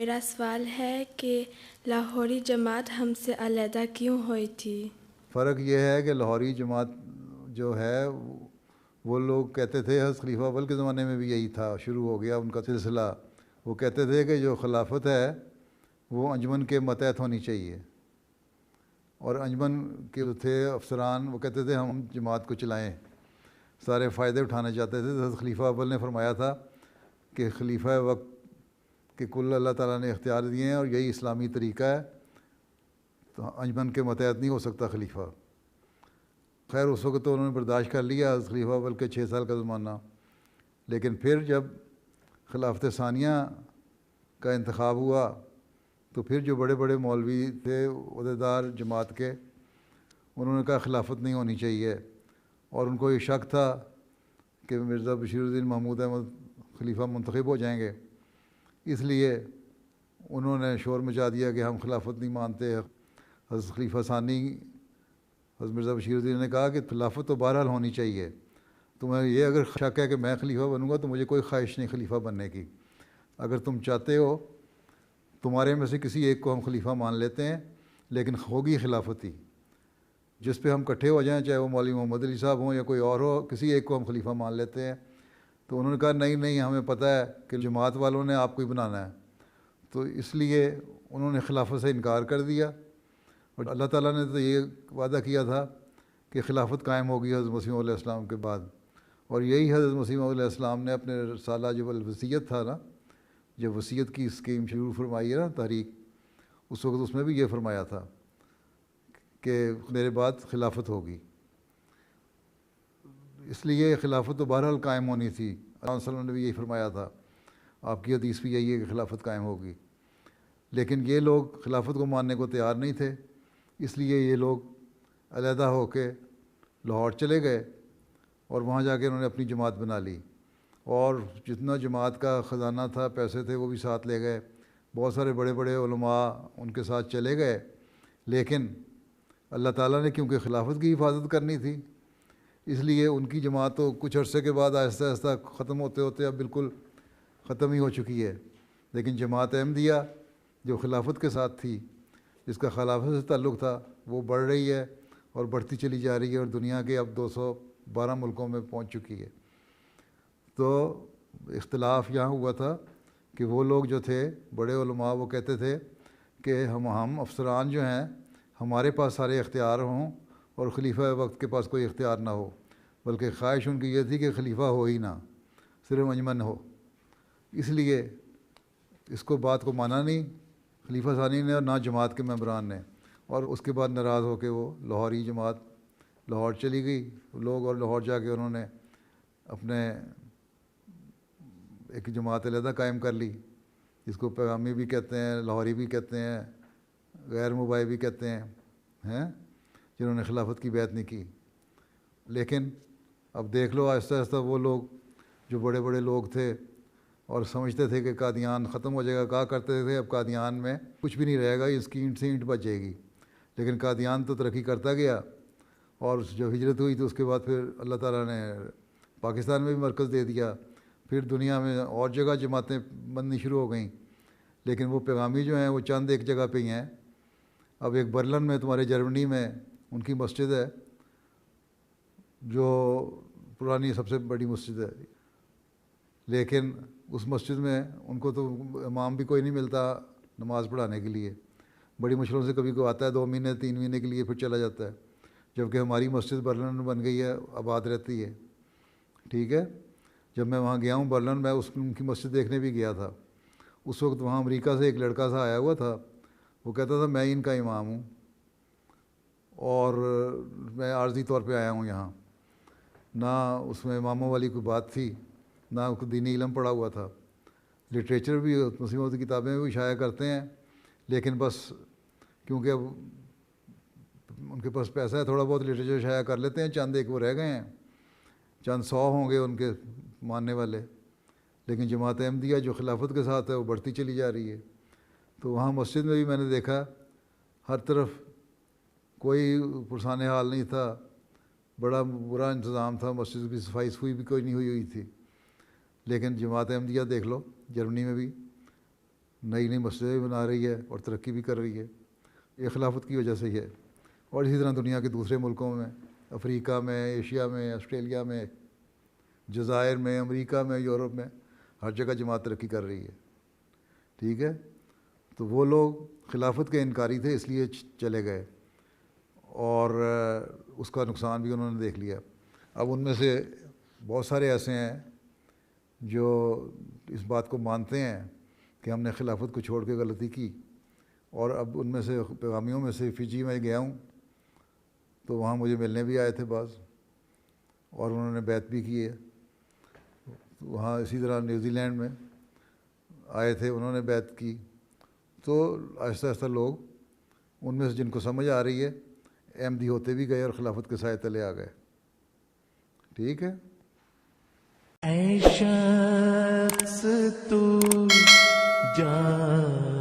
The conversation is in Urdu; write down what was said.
میرا سوال ہے کہ لاہوری جماعت ہم سے علیحدہ کیوں ہوئی تھی؟ فرق یہ ہے کہ لاہوری جماعت جو ہے وہ لوگ کہتے تھے، حضرت خلیفہ اول کے زمانے میں بھی یہی تھا، شروع ہو گیا ان کا سلسلہ۔ وہ کہتے تھے کہ جو خلافت ہے وہ انجمن کے ماتحت ہونی چاہیے، اور انجمن کے جو تھے افسران وہ کہتے تھے ہم جماعت کو چلائیں، سارے فائدے اٹھانا چاہتے تھے۔ حضرت خلیفہ اول نے فرمایا تھا کہ خلیفہ وقت کے کل اللہ تعالیٰ نے اختیار دیے ہیں اور یہی اسلامی طریقہ ہے، تو انجمن کے ماتحت نہیں ہو سکتا خلیفہ۔ خیر اس وقت تو انہوں نے برداشت کر لیا، حضرت خلیفہ اول کے 6 سال کا زمانہ، لیکن پھر جب خلافت ثانیہ کا انتخاب ہوا تو پھر جو بڑے بڑے مولوی تھے عہدیدار جماعت کے، انہوں نے کہا خلافت نہیں ہونی چاہیے، اور ان کو یہ شک تھا کہ مرزا بشیر الدین محمود احمد خلیفہ منتخب ہو جائیں گے، اس لیے انہوں نے شور مچا دیا کہ ہم خلافت نہیں مانتے۔ حضرت خلیفہ ثانی حضرت مرزا بشیر الدین نے کہا کہ خلافت تو بہرحال ہونی چاہیے، تمہیں یہ اگر شک ہے کہ میں خلیفہ بنوں گا تو مجھے کوئی خواہش نہیں خلیفہ بننے کی، اگر تم چاہتے ہو تمہارے میں سے کسی ایک کو ہم خلیفہ مان لیتے ہیں، لیکن ہوگی خلافت ہی، جس پہ ہم اکٹھے ہو جائیں، چاہے وہ مولوی محمد علی صاحب ہوں یا کوئی اور ہو، کسی ایک کو ہم خلیفہ مان لیتے ہیں۔ تو انہوں نے کہا نہیں نہیں، ہمیں پتہ ہے کہ جماعت والوں نے آپ کو ہی بنانا ہے، تو اس لیے انہوں نے خلافت سے انکار کر دیا، اور اللہ تعالیٰ نے تو یہ وعدہ کیا تھا کہ خلافت قائم ہوگی حضرت مسیح علیہ السلام کے بعد، اور یہی حضرت مسیح علیہ السلام نے اپنے رسالہ جو الوصیت تھا نا، جب وصیت کی اسکیم شروع فرمائی ہے نا تحریک، اس وقت اس میں بھی یہ فرمایا تھا کہ میرے بعد خلافت ہوگی، اس لیے خلافت تو بہرحال قائم ہونی تھی۔ اللہ علیہ وسلم نے بھی یہی فرمایا تھا، آپ کی حدیث بھی یہی ہے کہ خلافت قائم ہوگی، لیکن یہ لوگ خلافت کو ماننے کو تیار نہیں تھے، اس لیے یہ لوگ علیحدہ ہو کے لاہور چلے گئے، اور وہاں جا کے انہوں نے اپنی جماعت بنا لی، اور جتنا جماعت کا خزانہ تھا، پیسے تھے، وہ بھی ساتھ لے گئے، بہت سارے بڑے بڑے علماء ان کے ساتھ چلے گئے، لیکن اللہ تعالیٰ نے کیونکہ خلافت کی حفاظت کرنی تھی، اس لیے ان کی جماعت تو کچھ عرصے کے بعد آہستہ آہستہ ختم ہوتے ہوتے اب بالکل ختم ہی ہو چکی ہے، لیکن جماعت احمدیہ جو خلافت کے ساتھ تھی، جس کا خلافت سے تعلق تھا، وہ بڑھ رہی ہے اور بڑھتی چلی جا رہی ہے، اور دنیا کے اب 212 ملکوں میں پہنچ چکی ہے۔ تو اختلاف یہاں ہوا تھا کہ وہ لوگ جو تھے بڑے علماء، وہ کہتے تھے کہ ہم افسران جو ہیں ہمارے پاس سارے اختیار ہوں اور خلیفہ وقت کے پاس کوئی اختیار نہ ہو، بلکہ خواہش ان کی یہ تھی کہ خلیفہ ہو ہی نہ، صرف انجمن ہو۔ اس لیے اس کو بات کو مانا نہیں خلیفہ ثانی نے اور نہ جماعت کے ممبران نے، اور اس کے بعد ناراض ہو کے وہ لاہوری جماعت لاہور چلی گئی لوگ، اور لاہور جا کے انہوں نے اپنے ایک جماعت علیحدہ قائم کر لی، جس کو پیغامی بھی کہتے ہیں، لاہوری بھی کہتے ہیں، غیر مباحث بھی کہتے ہیں، جنہوں نے خلافت کی بیعت نہیں کی۔ لیکن اب دیکھ لو آہستہ آہستہ وہ لوگ جو بڑے بڑے لوگ تھے اور سمجھتے تھے کہ قادیان ختم ہو جائے گا، کہا کرتے تھے اب قادیان میں کچھ بھی نہیں رہے گا، اس کی اینٹ سے اینٹ بچ جائے گی، لیکن قادیان تو ترقی کرتا گیا، اور جو ہجرت ہوئی تو اس کے بعد پھر اللہ تعالیٰ نے پاکستان میں بھی مرکز دے دیا، پھر دنیا میں اور جگہ جماعتیں بننی شروع ہو گئیں، لیکن وہ پیغامی جو ہیں وہ چند ایک جگہ پہ ہی ہیں۔ اب ایک برلن میں تمہارے جرمنی میں ان کی مسجد ہے، جو پرانی سب سے بڑی مسجد ہے، لیکن اس مسجد میں ان کو تو امام بھی کوئی نہیں ملتا نماز پڑھانے کے لیے، بڑی مشکلوں سے کبھی کوئی آتا ہے 2 مہینے 3 مہینے کے لیے پھر چلا جاتا ہے، جبکہ ہماری مسجد برلن میں بن گئی ہے، آباد رہتی ہے، ٹھیک ہے۔ جب میں وہاں گیا ہوں برلن، میں ان کی مسجد دیکھنے بھی گیا تھا، اس وقت وہاں امریکہ سے ایک لڑکا سا آیا ہوا تھا، وہ کہتا تھا میں ان کا امام ہوں اور میں عارضی طور پہ آیا ہوں یہاں، نہ اس میں اماموں والی کوئی بات تھی، نہ کوئی دینی علم پڑھا ہوا تھا، لٹریچر بھی مسلموں کی کتابیں بھی شائع کرتے ہیں، لیکن بس کیونکہ اب ان کے پاس پیسہ ہے تھوڑا بہت لٹریچر شائع کر لیتے ہیں، چند ایک وہ رہ گئے ہیں، چند 100 ہوں گے ان کے ماننے والے، لیکن جماعت احمدیہ جو خلافت کے ساتھ ہے وہ بڑھتی چلی جا رہی ہے۔ تو وہاں مسجد میں بھی میں نے دیکھا ہر طرف کوئی پرسان حال نہیں تھا، بڑا برا انتظام تھا، مسجد کی صفائی بھی کوئی نہیں ہوئی تھی، لیکن جماعت احمدیہ دیکھ لو جرمنی میں بھی نئی نئی مسجدیں بھی بنا رہی ہے اور ترقی بھی کر رہی ہے، یہ خلافت کی وجہ سے ہی ہے۔ اور اسی طرح دنیا کے دوسرے ملکوں میں، افریقہ میں، ایشیا میں، آسٹریلیا میں، جزائر میں، امریکہ میں، یورپ میں، ہر جگہ جماعت ترقی کر رہی ہے، ٹھیک ہے۔ تو وہ لوگ خلافت کے انکاری تھے، اس لیے چلے گئے، اور اس کا نقصان بھی انہوں نے دیکھ لیا۔ اب ان میں سے بہت سارے ایسے ہیں جو اس بات کو مانتے ہیں کہ ہم نے خلافت کو چھوڑ کے غلطی کی، اور اب ان میں سے پیغامیوں میں سے فجی میں گیا ہوں تو وہاں مجھے ملنے بھی آئے تھے بعض، اور انہوں نے بیعت بھی کی ہے۔ وہاں اسی طرح نیوزی لینڈ میں آئے تھے، انہوں نے بیعت کی۔ تو آہستہ آہستہ لوگ ان میں سے جن کو سمجھ آ رہی ہے احمدی ہوتے بھی گئے اور خلافت کے سائے تلے آ گئے، ٹھیک ہے۔ اے شخص تو جان